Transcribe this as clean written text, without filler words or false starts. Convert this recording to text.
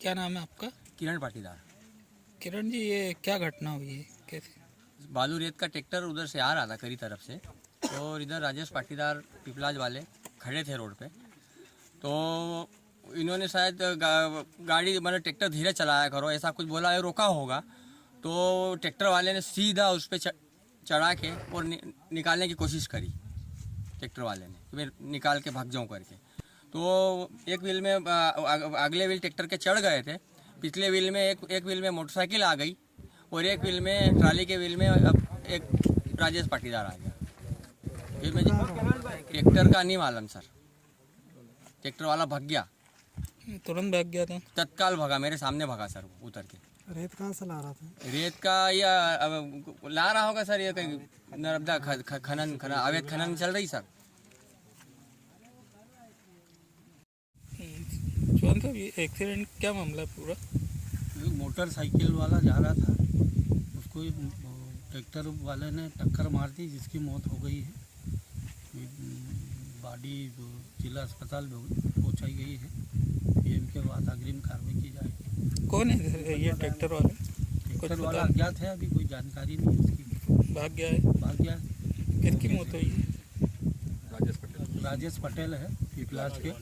क्या नाम है आपका? किरण पाटीदार। किरण जी, ये क्या घटना हुई है, कैसे? बालू रेत का ट्रैक्टर उधर से आ रहा था करी तरफ से, और इधर राजेश पाटीदार पिपलाज वाले खड़े थे रोड पे। तो इन्होंने शायद गाड़ी मतलब ट्रैक्टर धीरे चलाया करो ऐसा कुछ बोला है, रोका होगा। तो ट्रैक्टर वाले ने सीधा उस पर चढ़ा के और निकालने की कोशिश करी ट्रैक्टर वाले ने कि मैं निकाल के भाग जाऊँ करके। तो एक व्हील में अगले व्हील ट्रैक्टर के चढ़ गए थे, पिछले व्हील में एक व्हील में मोटरसाइकिल आ गई और एक व्हील में ट्राली के व्हील में एक राजेश पाटीदार आ गया। फिर मैं ट्रैक्टर का नहीं मालूम सर, ट्रैक्टर वाला भाग गया, तुरंत भाग गया था? तत्काल भागा, मेरे सामने भागा सर वो उतर के। रेत कहाँ से ला रहा था? रेत का या ला रहा होगा सर, ये कहीं नर्मदा खनन अवैध खनन चल रही सर। जवान साहब, ये एक्सीडेंट क्या मामला है पूरा? मोटरसाइकिल वाला जा रहा था, उसको ट्रैक्टर वाले ने टक्कर मार दी जिसकी मौत हो गई है। बॉडी जिला अस्पताल पहुंचाई गई है। पीएम के बाद अग्रिम कार्रवाई की जाएगी। कौन है ये ट्रैक्टर वाला? ट्रैक्टर वाला अज्ञात है, अभी कोई जानकारी नहीं उसकी। भाग गया है? भाग गया। किसकी मौत हुई है? राजेश पटेल है, पीपलाज के।